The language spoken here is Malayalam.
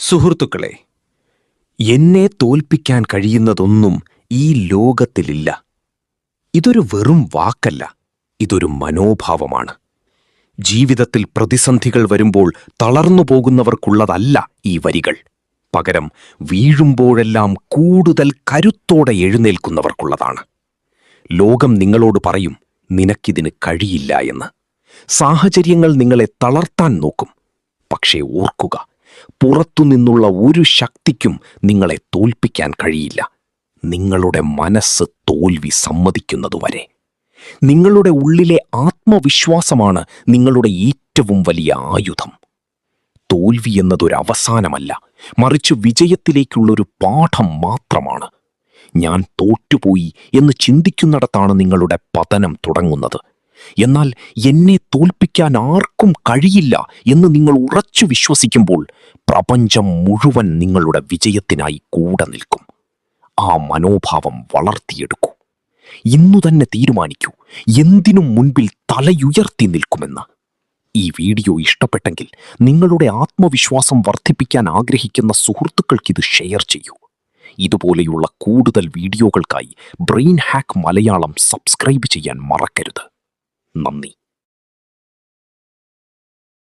സുഹൃത്തുക്കളെ, എന്നെ തോൽപ്പിക്കാൻ കഴിയുന്നതൊന്നും ഈ ലോകത്തിലില്ല. ഇതൊരു വെറും വാക്കല്ല, ഇതൊരു മനോഭാവമാണ്. ജീവിതത്തിൽ പ്രതിസന്ധികൾ വരുമ്പോൾ തളർന്നു പോകുന്നവർക്കുള്ളതല്ല ഈ വരികൾ. പകരം വീഴുമ്പോഴെല്ലാം കൂടുതൽ കരുത്തോടെ എഴുന്നേൽക്കുന്നവർക്കുള്ളതാണ്. ലോകം നിങ്ങളോട് പറയും, നിനക്കിതിന് കഴിയില്ല എന്ന്. സാഹചര്യങ്ങൾ നിങ്ങളെ തളർത്താൻ നോക്കും. പക്ഷേ ഓർക്കുക, പുറത്തുനിന്നുള്ള ഒരു ശക്തിക്കും നിങ്ങളെ തോൽപ്പിക്കാൻ കഴിയില്ല, നിങ്ങളുടെ മനസ്സ് തോൽവി സമ്മതിക്കുന്നതുവരെ. നിങ്ങളുടെ ഉള്ളിലെ ആത്മവിശ്വാസമാണ് നിങ്ങളുടെ ഏറ്റവും വലിയ ആയുധം. തോൽവി എന്നതൊരു അവസാനമല്ല, മറിച്ച് വിജയത്തിലേക്കുള്ളൊരു പാഠം മാത്രമാണ്. ഞാൻ തോറ്റുപോയി എന്ന് ചിന്തിക്കുന്നിടത്താണ് നിങ്ങളുടെ പതനം തുടങ്ങുന്നത്. എന്നാൽ എന്നെ തോൽപ്പിക്കാൻ ആർക്കും കഴിയില്ല എന്ന് നിങ്ങൾ ഉറച്ചു വിശ്വസിക്കുമ്പോൾ പ്രപഞ്ചം മുഴുവൻ നിങ്ങളുടെ വിജയത്തിനായി കൂടെ നിൽക്കും. ആ മനോഭാവം വളർത്തിയെടുക്കൂ. ഇന്നു തന്നെ തീരുമാനിക്കൂ, എന്തിനും മുൻപിൽ തലയുയർത്തി നിൽക്കുമെന്ന്. ഈ വീഡിയോ ഇഷ്ടപ്പെട്ടെങ്കിൽ നിങ്ങളുടെ ആത്മവിശ്വാസം വർദ്ധിപ്പിക്കാൻ ആഗ്രഹിക്കുന്ന സുഹൃത്തുക്കൾക്കിത് ഷെയർ ചെയ്യൂ. ഇതുപോലെയുള്ള കൂടുതൽ വീഡിയോകൾക്കായി ബ്രെയിൻ ഹാക്ക് മലയാളം സബ്സ്ക്രൈബ് ചെയ്യാൻ മറക്കരുത്. നന്ദി.